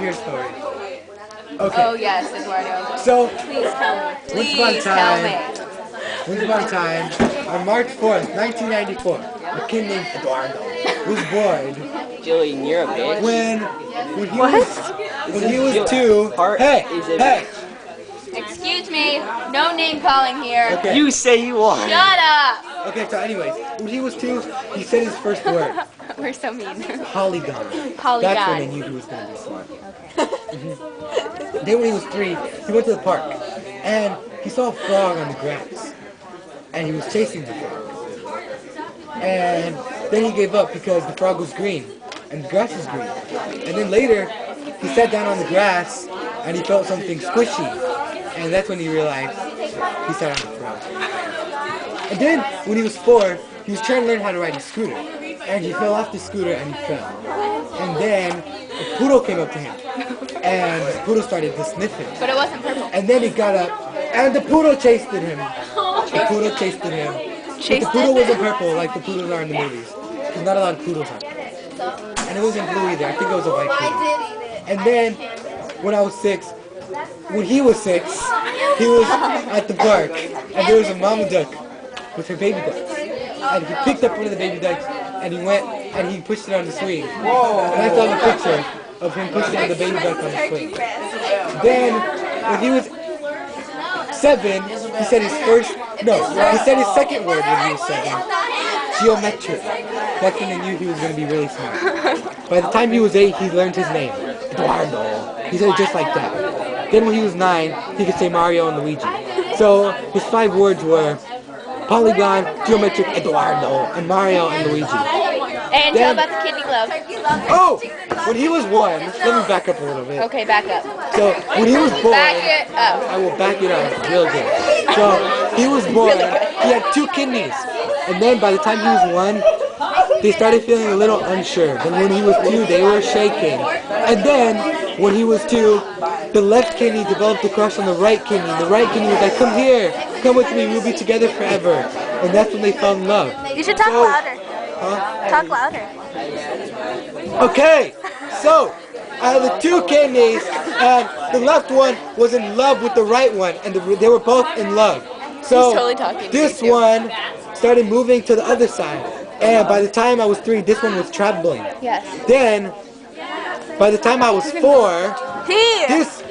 hear a story. Okay. Oh yes, Eduardo. So, Please tell me. Please Tell me. once upon a time, on March 4th, 1994, a kid named Eduardo was born Julian, you're a bitch. when he What? when he was 2. Hey. Excuse me. No name calling here. Okay. You say you are. Shut up. Okay. So, anyways, when he was 2, he said his first word. We're so mean. Polygon. Polygon. That's when they knew he was gonna be smart. Then when he was 3, he went to the park and he saw a frog on the grass, and he was chasing the frog. And then he gave up because the frog was green and the grass was green. And then later, he sat down on the grass and he felt something squishy, and that's when he realized he sat on the frog. And then when he was 4, he was trying to learn how to ride a scooter, and he fell off the scooter and he fell. And then a poodle came up to him, and the poodle started to sniff him. But it wasn't purple. And then he got up, and the poodle chased him. The poodle chased him. But the poodle wasn't purple like the poodles are in the movies. Because not a lot of poodles are purple. And it wasn't blue either. I think it was a white poodle. And then, when I was 6, when he was 6, he was at the park, and there was a mama duck with her baby ducks. And he picked up one of the baby ducks, and he went, and he pushed it on the swing. And I saw the picture of him pushing the baby duck on the swing. Then, when he was 7, he said his second word when he was 7. Geometric. That's when they knew he was going to be really smart. By the time he was 8, he learned his name. Eduardo. He said it just like that. Then when he was 9, he could say Mario and Luigi. So, his 5 words were Polygon, Geometric, Eduardo, and Mario and Luigi. And tell about the kidney glove. Oh! When he was 1, let me back up a little bit. Okay, back up. So, when he was born, Back it up. I will back it up real good. So, he was born, he had 2 kidneys. And then by the time he was 1, they started feeling a little unsure. Then when he was 2, they were shaking. And then, when he was 2, the left kidney developed a crush on the right kidney. The right kidney was like, come here, come with me, we'll be together forever. And that's when they fell in love. You should talk louder. Huh? Talk louder. Okay, so I had the 2 kidneys, and the left one was in love with the right one, and they were both in love. So He's totally talking to this me, too. one started moving to the other side, and by the time I was 3, this one was traveling. Yes. Then, by the time I was 4,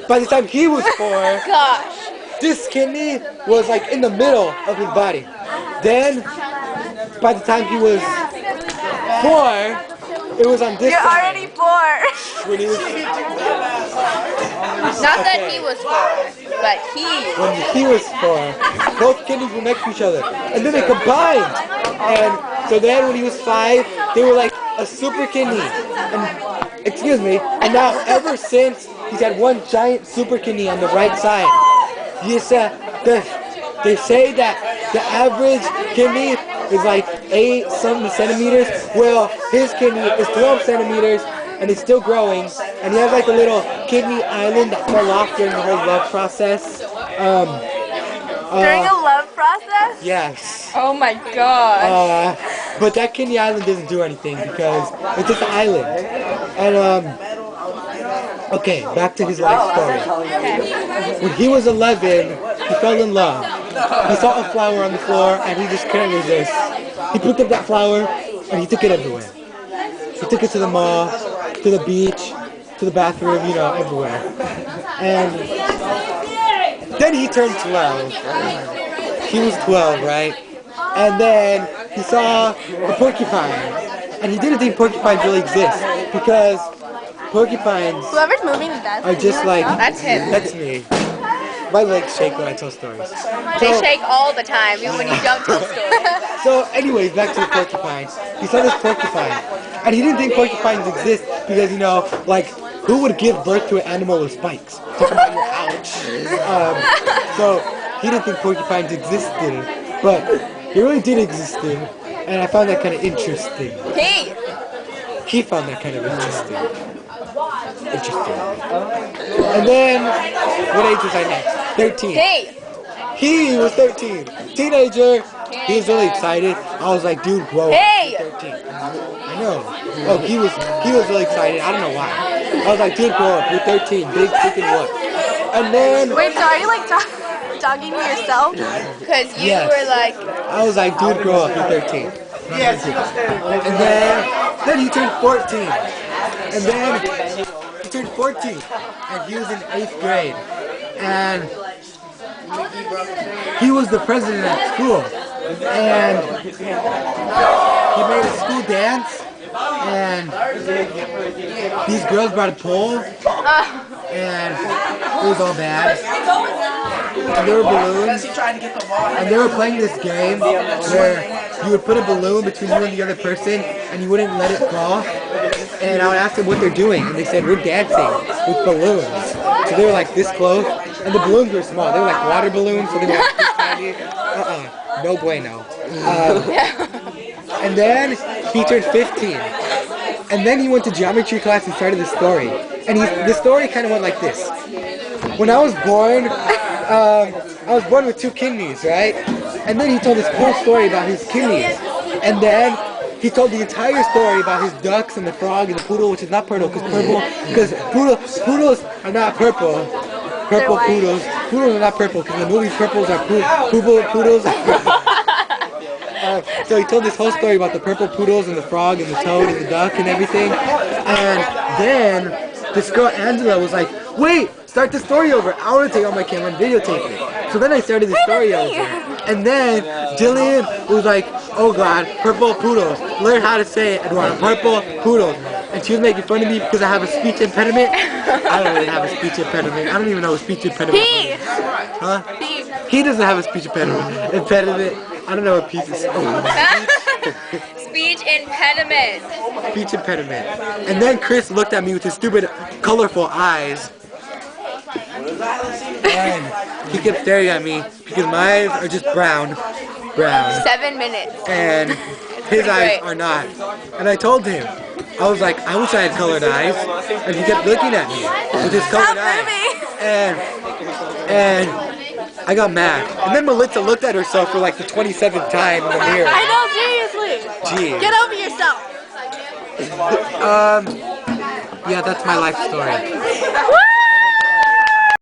by the time he was 4, Gosh. this kidney was like in the middle of his body. Then, by the time he was 4, it was on this You're side. already 4. When he was, Not that he was 4, but when he was 4, both kidneys were next to each other, and then they combined. And so then, when he was 5, they were like a super kidney. And, excuse me. And now, ever since, he's had one giant super kidney on the right side. Yes, they say that the average kidney is like 8 something centimeters. Well, his kidney is 12 centimeters, and it's still growing. And he has like a little kidney island that fell off during the whole love process. During a love process? Yes. oh my gosh. But that kidney island doesn't do anything because it's just an island. And okay, back to his life story. When he was 11, he fell in love. He saw a flower on the floor and he just couldn't resist. He picked up that flower and he took it everywhere. He took it to the mall, to the beach, to the bathroom, everywhere. And then he turned 12. He was 12, right? And then he saw a porcupine. And he didn't think porcupines really exist because porcupines Whoever's moving that. are just like... That's him. That's me. My legs shake when I tell stories. They shake all the time, even when you don't tell stories. So anyways, back to the porcupines. He saw this porcupine. And he didn't think porcupines exist because, like, who would give birth to an animal with spikes? Talk about your ouch. So he didn't think porcupines existed. But they really did exist. And I found that kind of interesting. Hey! He found that kind of interesting. And then, what age was I next? 13. Hey! He was 13. Teenager. He was really excited. I was like, dude, grow up. Hey! You're 13. I know. Oh, he was really excited. I don't know why. I was like, dude, grow up. You're 13. Big freaking what? And then Wait, so are you like talking to yourself? Because you Yes. were like, I was like, dude, grow up. You're 13. And then he turned 14. And then he turned 14. And he was in 8th grade. And he was the president at school. And he made a school dance. And these girls brought a pole. And it was all bad. And there were balloons. And they were playing this game where you would put a balloon between you and the other person and you wouldn't let it fall. And I would ask them what they're doing, and they said, we're dancing with balloons. So they were like this close, and the balloons were small. They were like water balloons, so they were like this tiny. No bueno. And then he turned 15. And then he went to geometry class and started the story. And the story kind of went like this. When I was born with 2 kidneys, right? And then he told this whole story about his kidneys. And then he told the entire story about his ducks and the frog and the poodle, which is not purple, because poodles are not purple. Purple poodles. Poodles are not purple, because in the movies purples are poodles. So he told this whole story about the purple poodles and the frog and the toad and the duck and everything. And then this girl Angela was like, wait, start the story over. I want to take out my camera and videotape it. So then I started the story over. And then Jillian was like, oh God, purple poodles. Learn how to say it, Eduardo. Purple poodles. And she was making fun of me because I have a speech impediment. I don't really have a speech impediment. I don't even know what speech impediment is. Huh? He doesn't have a speech impediment. I don't know what piece of speech impediment. Speech impediment. And then Chris looked at me with his stupid, colorful eyes. And he kept staring at me because my eyes are just brown. 7 minutes. And his eyes are not. And I told him, I was like, I wish I had colored eyes. And he kept looking at me with his colored eyes. And I got mad. And then Melissa looked at herself for like the 27th time in the mirror. I know, seriously. Jeez. Get over yourself. Yeah, that's my life story. Woo!